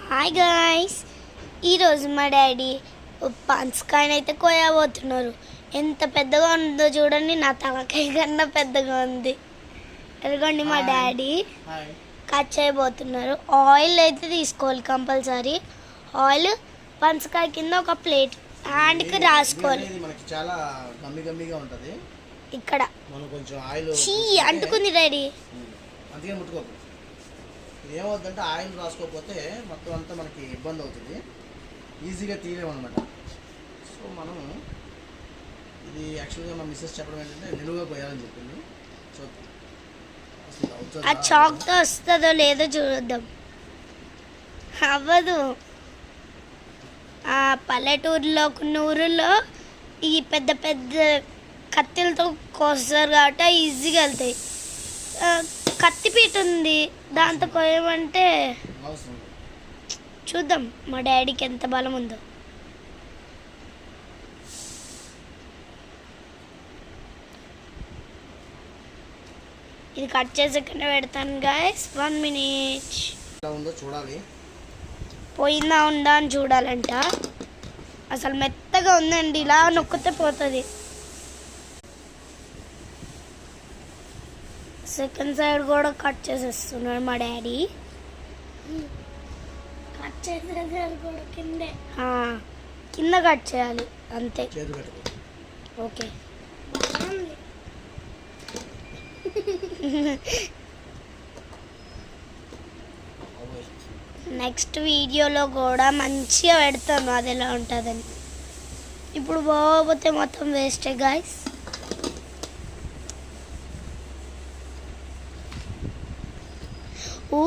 Hi guys, ఈరోజు మా daddy పనసకాయని అయితే కోయబోతున్నారు. ఎంత పెద్దగా ఉందో చూడండి, నా తలకాయ కన్నా పెద్దగా ఉంది. ఎదుగోండి మా డాడీ కట్ చేయబోతున్నారు. ఆయిల్ అయితే తీసుకోవాలి కంపల్సరీ. ఆయిల్ పనసకాయ కింద ఒక ప్లేట్ హ్యాండ్కి రాసుకోవాలి. ఇక్కడ చీ అంటుకుంది డాడీ. ఇది ఏమవుతుందంటే ఆయిల్ రాసుకోకపోతే మొత్తం అంతా మనకి ఇబ్బంది అవుతుంది, ఈజీగా తీయలేమన్నమాట. సో మనం ఇది యాక్చువల్గా మా మిస్సెస్ చెప్పడం ఏంటంటే నిలువుగా పోయాలని చెప్పింది. సో ఆ చాక్తో వస్తుందో లేదో చూద్దాం. అవ్వదు. ఆ పల్లెటూరులో కొన్ని ఊరిలో ఈ పెద్ద పెద్ద కత్తిలతో కోస్తారు కాబట్టి ఈజీగా వెళ్తాయి. కత్తిపీట ఉంది, దాంతో కోయమంటే చూద్దాం మా డాడీకి ఎంత బలం ఉందో. ఇది కట్ చేసి పెడతాను గాయస్. 1 minute. చూడాలి పోయిందా ఉందా అని చూడాలంట. అసలు మెత్తగా ఉందండి, ఇలా నొక్కితే పోతుంది. సెకండ్ సైడ్ కూడా కట్ చేసేస్తున్నాడు మా డాడీ. కట్ చేసేది కూడా కిందే, కింద కట్ చేయాలి అంతే. ఓకే, నెక్స్ట్ వీడియోలో కూడా మంచిగా పెడతాను అది ఎలా ఉంటుందని. ఇప్పుడు పోతే మొత్తం వేస్టే గాయస్. ఓ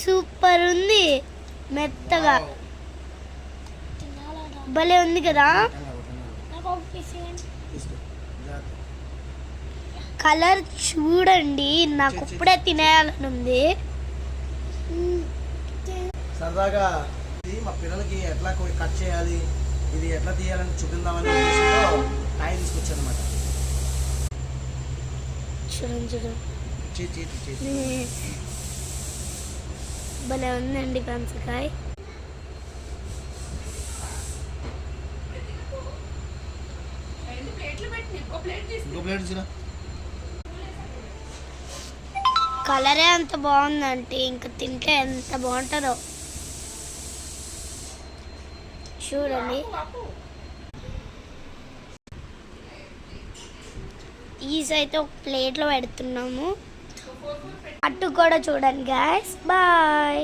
సూపర్ ఉంది, మెత్తగా భలే ఉంది కదా. కలర్ చూడండి, నాకు ఇప్పుడే తినేయాలని ఉంది. సరదాగా మా పిల్లలకి ఎట్లా కట్ చేయాలి, ఇది ఎట్లా తీయాలని చూపిందామని కాయ తీసుకొచ్చాను అనమాట. చూడండి భలే ఉందండి పనసకాయ. కలరే అంత బాగుందంటే ఇంకా తింటే ఎంత బాగుంటుందో చూడండి. ఈజ్ అయితే ఒక ప్లేట్లో పెడుతున్నాము. అట్టు కూడా చూడండి గాయస్. బాయ్.